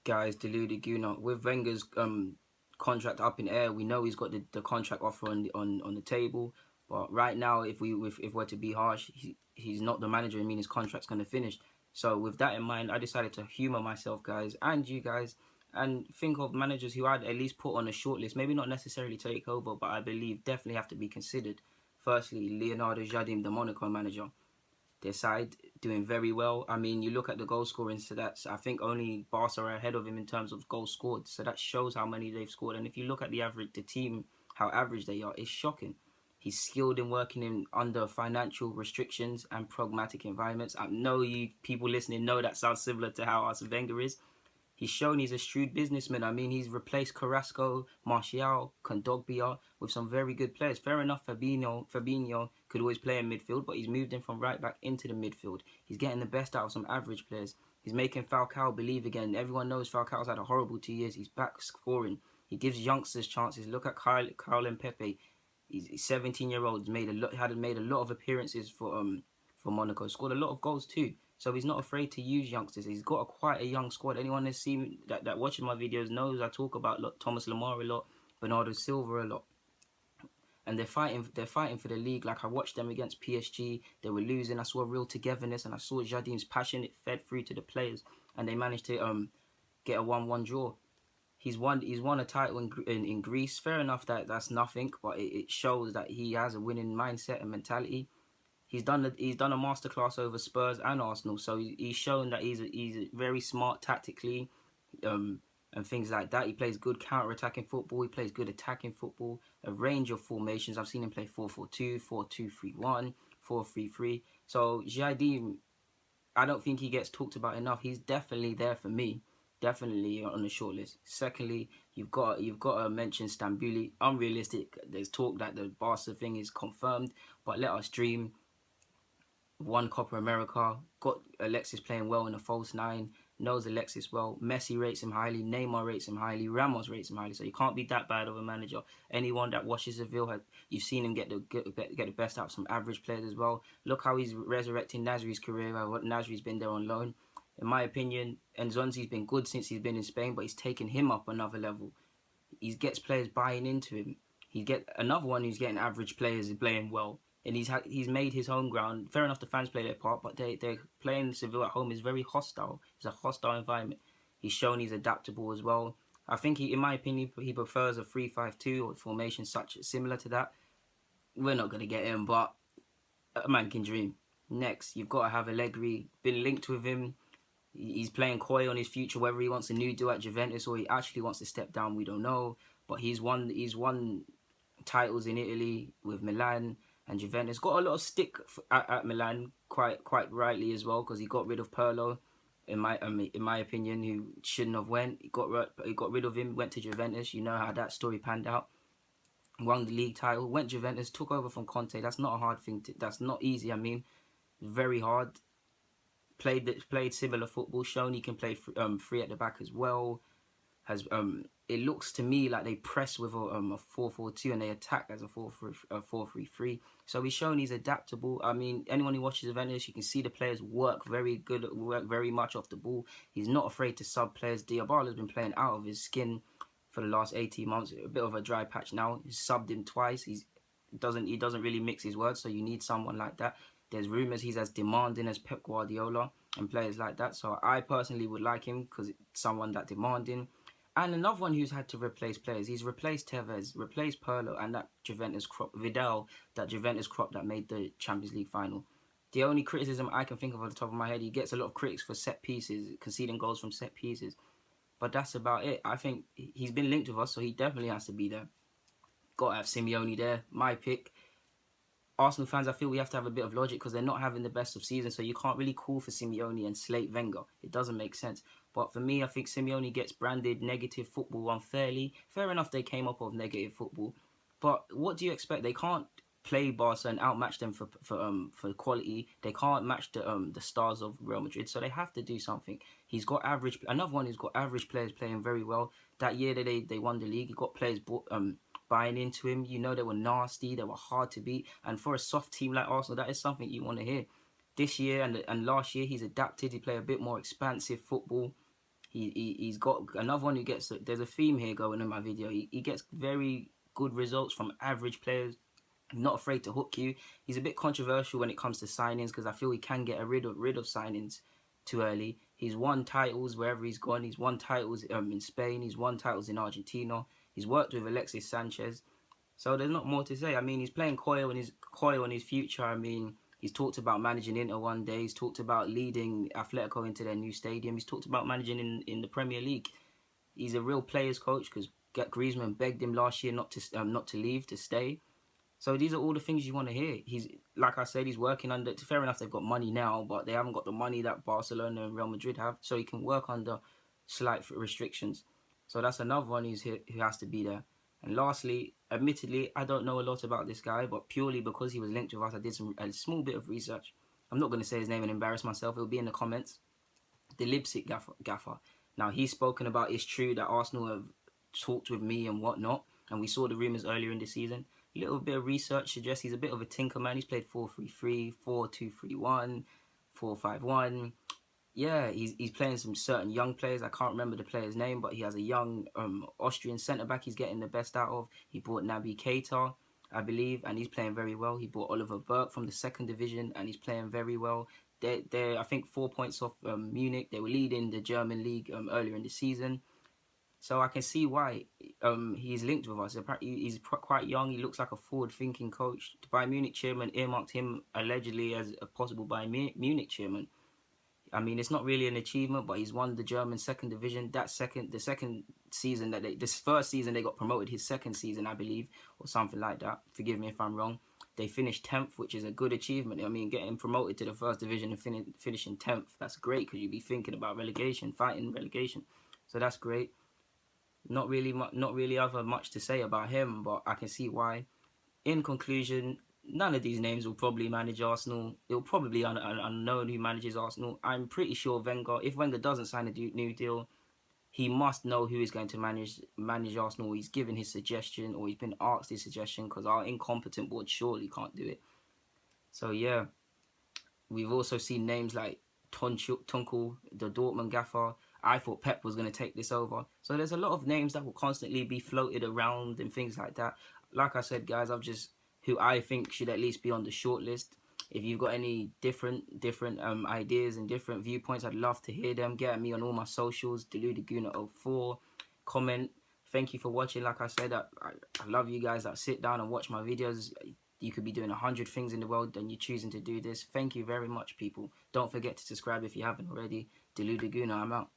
Guys, deluded Guna. With Wenger's contract up in air, we know he's got the contract offer on the table. But right now, if we're to be harsh, he's not the manager. I mean, his contract's going to finish. So with that in mind, I decided to humour myself, guys, and you guys, and think of managers who I'd at least put on a shortlist. Maybe not necessarily take over, but I believe definitely have to be considered. Firstly, Leonardo Jardim, the Monaco manager. Their side doing very well. I mean, you look at the goal scoring stats, I think only Barca are ahead of him in terms of goals scored. So that shows how many they've scored. And if you look at the team, how average they are, it's shocking. He's skilled in working in under financial restrictions and pragmatic environments. I know you people listening know that sounds similar to how Arsene Wenger is. He's shown he's a shrewd businessman. I mean, he's replaced Carrasco, Martial, Kondogbia with some very good players. Fair enough, Fabinho could always play in midfield, but he's moved him from right back into the midfield. He's getting the best out of some average players. He's making Falcao believe again. Everyone knows Falcao's had a horrible 2 years. He's back scoring. He gives youngsters chances. Look at Kyle and Pepe. He's 17-year-old. Had made a lot of appearances for Monaco. Scored a lot of goals too. So he's not afraid to use youngsters. He's got quite a young squad. Anyone that's seen that watching my videos knows I talk about Thomas Lemar a lot, Bernardo Silva a lot, and they're fighting for the league. Like I watched them against PSG, they were losing. I saw real togetherness, and I saw Jardim's passion. It fed through to the players, and they managed to get a 1-1 draw. He's won a title in Greece. Fair enough that's nothing, but it shows that he has a winning mindset and mentality. He's done a masterclass over Spurs and Arsenal, so he's shown that he's very smart tactically, and things like that. He plays good counter-attacking football. He plays good attacking football. A range of formations. I've seen him play 4-4-2, 4-2-3-1, 4-3-3. So Jardim, I don't think he gets talked about enough. He's definitely there for me. Definitely on the shortlist. Secondly, you've got to mention Stambouli. Unrealistic. There's talk that the Barca thing is confirmed, but let us dream. Won Copa America, got Alexis playing well in the false nine, knows Alexis well. Messi rates him highly, Neymar rates him highly, Ramos rates him highly. So you can't be that bad of a manager. Anyone that watches Seville, you've seen him get the best out of some average players as well. Look how he's resurrecting Nasri's career. Nasri's been there on loan. In my opinion, Nzonzi's been good since he's been in Spain, but he's taken him up another level. He gets players buying into him. He get another one who's getting average players playing well. And he's made his home ground. Fair enough, the fans play their part, but they're playing Seville at home is very hostile. It's a hostile environment. He's shown he's adaptable as well. I think in my opinion, he prefers a 3-5-2 or a formation similar to that. We're not gonna get him, but a man can dream. Next, you've got to have Allegri. Been linked with him. He's playing coy on his future, whether he wants a new deal at Juventus or he actually wants to step down. We don't know. But he's won titles in Italy with Milan and Juventus. Got a lot of stick at Milan, quite rightly as well, because he got rid of Pirlo, in my opinion, who shouldn't have went. He got rid of him, went to Juventus. You know how that story panned out. Won the league title, went Juventus, took over from Conte. That's not a hard thing. That's not easy. I mean, very hard. Played similar football. Shown he can play free at the back as well. It looks to me like they press with a 4-4-2 and they attack as a 4-3-3. So he's shown he's adaptable. I mean, anyone who watches Juventus, you can see the players work very much off the ball. He's not afraid to sub players. Diabala's been playing out of his skin for the last 18 months. A bit of a dry patch now. He's subbed him twice. He doesn't really mix his words, so you need someone like that. There's rumours he's as demanding as Pep Guardiola and players like that. So I personally would like him because it's someone that demanding. And another one who's had to replace players. He's replaced Tevez, replaced Pirlo, and that Juventus crop, Vidal, that Juventus crop that made the Champions League final. The only criticism I can think of off the top of my head, he gets a lot of critics for set pieces, conceding goals from set pieces. But that's about it. I think he's been linked with us, so he definitely has to be there. Got to have Simone there. My pick. Arsenal fans, I feel we have to have a bit of logic because they're not having the best of seasons, so you can't really call for Simone and slate Wenger. It doesn't make sense. But for me, I think Simone gets branded negative football unfairly. Fair enough, they came up with negative football. But what do you expect? They can't play Barca and outmatch them for quality. They can't match the stars of Real Madrid, so they have to do something. He's got another one who's got average players playing very well. That year that they won the league, he got players buying into him. You know, they were nasty, they were hard to beat, and for a soft team like Arsenal, that is something you want to hear. This year and last year, he's adapted. He played a bit more expansive football. He's got another one who gets. There's a theme here going in my video. He gets very good results from average players. Not afraid to hook you. He's a bit controversial when it comes to signings because I feel he can get rid of signings too early. He's won titles wherever he's gone. He's won titles in Spain. He's won titles in Argentina. He's worked with Alexis Sanchez. So there's not more to say. I mean, he's playing coy on his future. I mean, he's talked about managing Inter one day. He's talked about leading Atletico into their new stadium. He's talked about managing in the Premier League. He's a real players coach because Griezmann begged him last year not to leave, to stay. So these are all the things you want to hear. He's, like I said, he's working under. Fair enough, they've got money now, but they haven't got the money that Barcelona and Real Madrid have. So he can work under slight restrictions. So that's another one who has to be there. And lastly, admittedly, I don't know a lot about this guy, but purely because he was linked with us, I did a small bit of research. I'm not going to say his name and embarrass myself. It'll be in the comments. The Leipzig gaffer. Now, he's spoken about, it's true that Arsenal have talked with me and whatnot, and we saw the rumours earlier in the season. A little bit of research suggests he's a bit of a tinker man. He's played 4-3-3, 4-2-3-1, 4-5-1. Yeah, he's playing some certain young players. I can't remember the player's name, but he has a young Austrian centre-back he's getting the best out of. He bought Naby Keita, I believe, and he's playing very well. He bought Oliver Burke from the second division, and he's playing very well. They're I think 4 points off Munich. They were leading the German league earlier in the season. So I can see why he's linked with us. He's quite young. He looks like a forward-thinking coach. The Bayern Munich chairman earmarked him allegedly as a possible Bayern Munich chairman. I mean, it's not really an achievement, but he's won the German second division. The second season this first season they got promoted. His second season, I believe, or something like that. Forgive me if I'm wrong. They finished 10th, which is a good achievement. I mean, getting promoted to the first division and finishing 10th, that's great because you'd be thinking about relegation, fighting relegation. So that's great. Not really much to say about him, but I can see why. In conclusion, none of these names will probably manage Arsenal. It'll probably be unknown who manages Arsenal. I'm pretty sure Wenger, if Wenger doesn't sign a new deal, he must know who is going to manage Arsenal. He's given his suggestion, or he's been asked his suggestion, because our incompetent board surely can't do it. So yeah, we've also seen names like Tuchel, the Dortmund gaffer. I thought Pep was going to take this over. So there's a lot of names that will constantly be floated around and things like that. Like I said, guys, who I think should at least be on the shortlist. If you've got any different ideas and different viewpoints, I'd love to hear them. Get at me on all my socials, deludaguna04. Comment. Thank you for watching. Like I said, I love you guys that sit down and watch my videos. You could be doing 100 things in the world and you're choosing to do this. Thank you very much, people. Don't forget to subscribe if you haven't already. Deludaguna, I'm out.